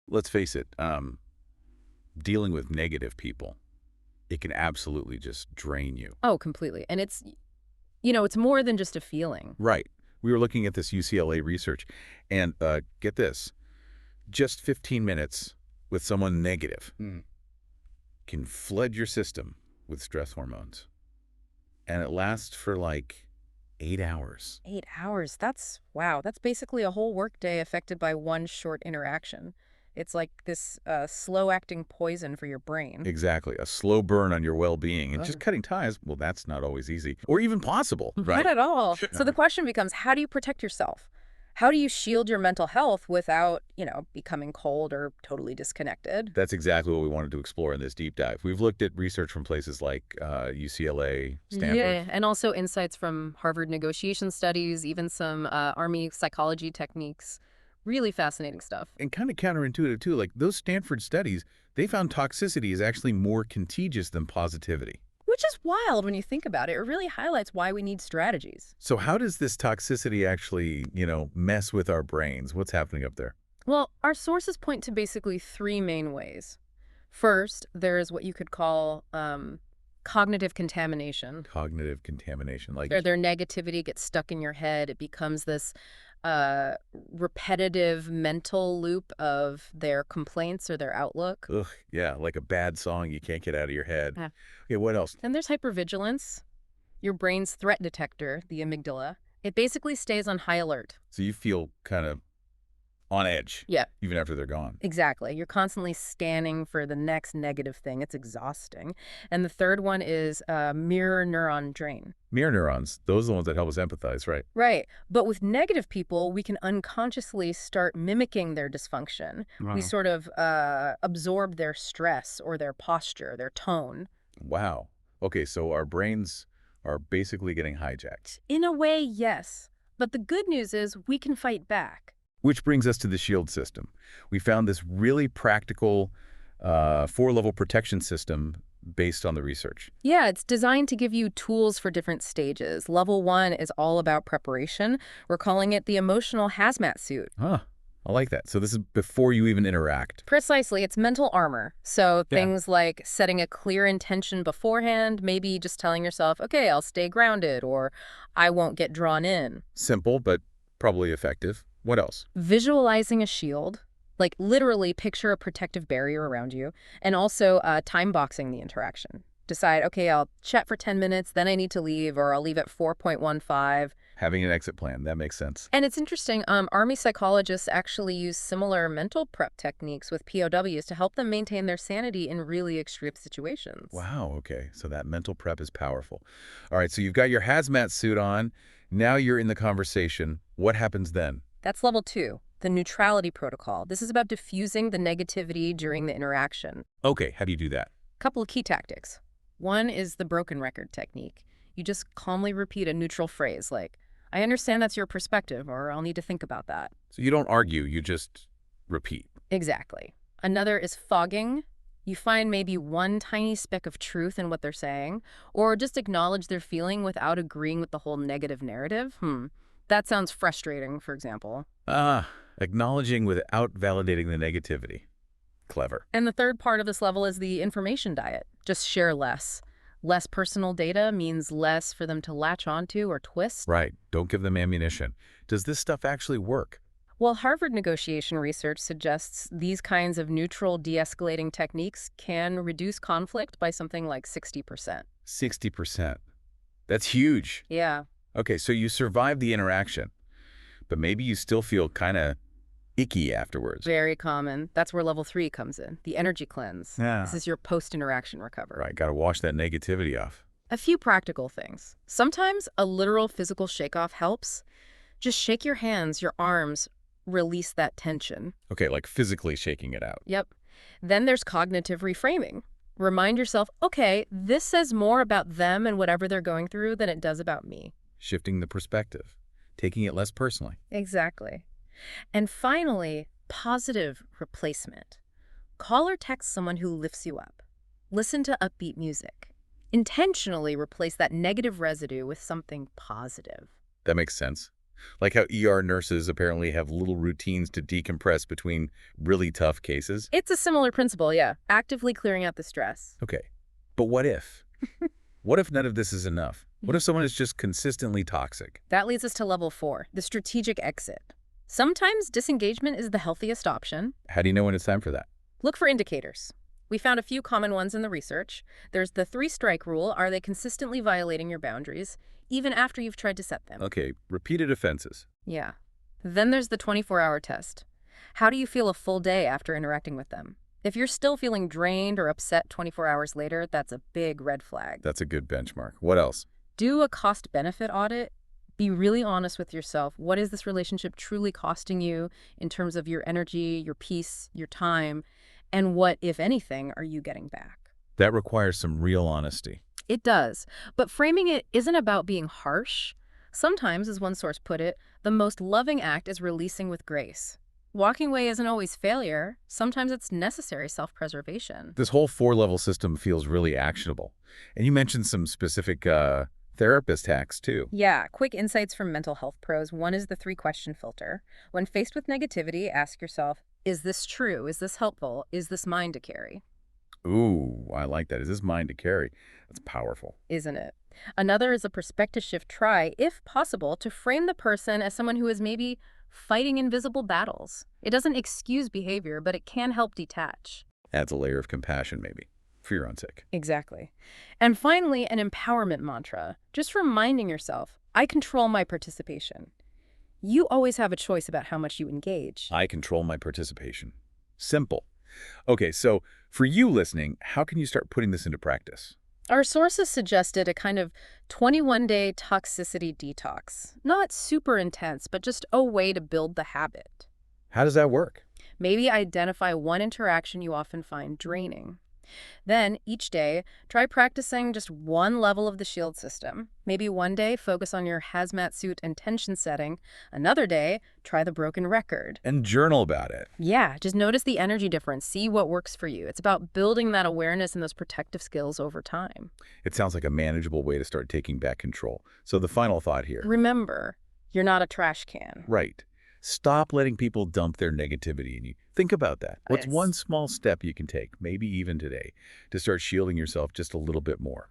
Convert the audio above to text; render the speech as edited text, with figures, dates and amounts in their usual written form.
Let's face it, dealing with negative people, it can absolutely just drain you. Oh, completely. And it's more than just a feeling. Right. We were looking at this UCLA research, and get this, just 15 minutes with someone negative can flood your system with stress hormones. And it lasts for like 8 hours. 8 hours. Wow. That's basically a whole workday affected by one short interaction. It's like this slow-acting poison for your brain. Exactly. A slow burn on your well-being. And just Ugh. cutting ties, well, that's not always easy or even possible, Not right? at all. So the question becomes, how do you protect yourself? How do you shield your mental health without, becoming cold or totally disconnected? That's exactly what we wanted to explore in this deep dive. We've looked at research from places like UCLA, Stanford. Yeah, and also insights from Harvard negotiation studies, even some Army psychology techniques. Really fascinating stuff. And kind of counterintuitive, too. Like those Stanford studies, they found toxicity is actually more contagious than positivity. Which is wild when you think about it. It really highlights why we need strategies. So how does this toxicity actually, mess with our brains? What's happening up there? Well, our sources point to basically three main ways. First, there's what you could call cognitive contamination. Cognitive contamination. Like, Their negativity gets stuck in your head. It becomes this repetitive mental loop of their complaints or their outlook. ugh, yeah, like a bad song you can't get out of your head. Yeah. Okay, what else? Then there's hypervigilance, your brain's threat detector, the amygdala. It basically stays on high alert. So you feel kind of on edge, Yeah, even after they're gone. exactly. You're constantly scanning for the next negative thing. It's exhausting. And the third one is mirror neuron drain. Mirror neurons, those are the ones that help us empathize, right? Right. But with negative people, we can unconsciously start mimicking their dysfunction. We Wow. sort of absorb their stress or their posture, their tone. Wow. Okay, so our brains are basically getting hijacked. In a way, yes. But the good news is we can fight back. Which brings us to the shield system. We found this really practical 4-level protection system based on the research. Yeah, it's designed to give you tools for different stages. Level 1 is all about preparation. We're calling it the emotional hazmat suit. Huh. I like that. So this is before you even interact. Precisely, it's mental armor. So Yeah. things like setting a clear intention beforehand, maybe just telling yourself, okay, I'll stay grounded, or I won't get drawn in. Simple, but probably effective. What else? Visualizing a shield, like literally picture a protective barrier around you, and also time boxing the interaction. Decide, okay, I'll chat for 10 minutes, then I need to leave, or I'll leave at 4.15. Having an exit plan. That makes sense. And it's interesting, Army psychologists actually use similar mental prep techniques with POWs to help them maintain their sanity in really extreme situations. Wow, okay. So that mental prep is powerful. All right, so you've got your hazmat suit on. Now you're in the conversation. What happens then? That's level 2, the neutrality protocol. This is about diffusing the negativity during the interaction. Okay, how do you do that? Couple of key tactics. One is the broken record technique. You just calmly repeat a neutral phrase like, I understand that's your perspective, or I'll need to think about that. So you don't argue, you just repeat. Exactly. Another is fogging. You find maybe one tiny speck of truth in what they're saying, or just acknowledge their feeling without agreeing with the whole negative narrative. That sounds frustrating, for example. Acknowledging without validating the negativity. Clever. And the third part of this level is the information diet. Just share less. Less personal data means less for them to latch onto or twist. Right. Don't give them ammunition. Does this stuff actually work? Well, Harvard negotiation research suggests these kinds of neutral de-escalating techniques can reduce conflict by something like 60%. 60%. That's huge. Yeah. Okay, so you survive the interaction, but maybe you still feel kind of icky afterwards. Very common. That's where level 3 comes in, the energy cleanse. Yeah. This is your post-interaction recovery. Right, got to wash that negativity off. A few practical things. Sometimes a literal physical shake-off helps. Just shake your hands, your arms, release that tension. Okay, like physically shaking it out. Yep. Then there's cognitive reframing. Remind yourself, okay, this says more about them and whatever they're going through than it does about me. Shifting the perspective, taking it less personally. Exactly. And finally, positive replacement. Call or text someone who lifts you up. Listen to upbeat music. Intentionally replace that negative residue with something positive. That makes sense. Like how ER nurses apparently have little routines to decompress between really tough cases? It's a similar principle, yeah. Actively clearing out the stress. Okay. But what if? What if none of this is enough? What if someone is just consistently toxic? That leads us to level 4, the strategic exit. Sometimes disengagement is the healthiest option. How do you know when it's time for that? Look for indicators. We found a few common ones in the research. There's the 3-strike rule. Are they consistently violating your boundaries, even after you've tried to set them? Okay, repeated offenses. Yeah. Then there's the 24-hour test. How do you feel a full day after interacting with them? If you're still feeling drained or upset 24 hours later, that's a big red flag. That's a good benchmark. What else? Do a cost-benefit audit. Be really honest with yourself. What is this relationship truly costing you in terms of your energy, your peace, your time? And what, if anything, are you getting back? That requires some real honesty. It does. But framing it isn't about being harsh. Sometimes, as one source put it, the most loving act is releasing with grace. Walking away isn't always failure. Sometimes it's necessary self-preservation. This whole 4-level system feels really actionable. And you mentioned some specific therapist hacks, too. Yeah, quick insights from mental health pros. One is the 3-question filter. When faced with negativity, ask yourself, is this true? Is this helpful? Is this mine to carry? Ooh, I like that. Is this mine to carry? That's powerful. Isn't it? Another is a perspective shift. Try, if possible, to frame the person as someone who is maybe fighting invisible battles. It doesn't excuse behavior, but it can help detach. Adds a layer of compassion, maybe, for your own sake. Exactly. And finally, an empowerment mantra. Just reminding yourself, I control my participation. You always have a choice about how much you engage. I control my participation. Simple. Okay, so for you listening, how can you start putting this into practice? Our sources suggested a kind of 21-day toxicity detox. Not super intense, but just a way to build the habit. How does that work? Maybe identify one interaction you often find draining. Then, each day, try practicing just one level of the shield system. Maybe one day, focus on your hazmat suit intention setting. Another day, try the broken record. And journal about it. Yeah, just notice the energy difference. See what works for you. It's about building that awareness and those protective skills over time. It sounds like a manageable way to start taking back control. So the final thought here. Remember, you're not a trash can. Right. Stop letting people dump their negativity in you. Think about that. What's Yes. one small step you can take, maybe even today, to start shielding yourself just a little bit more?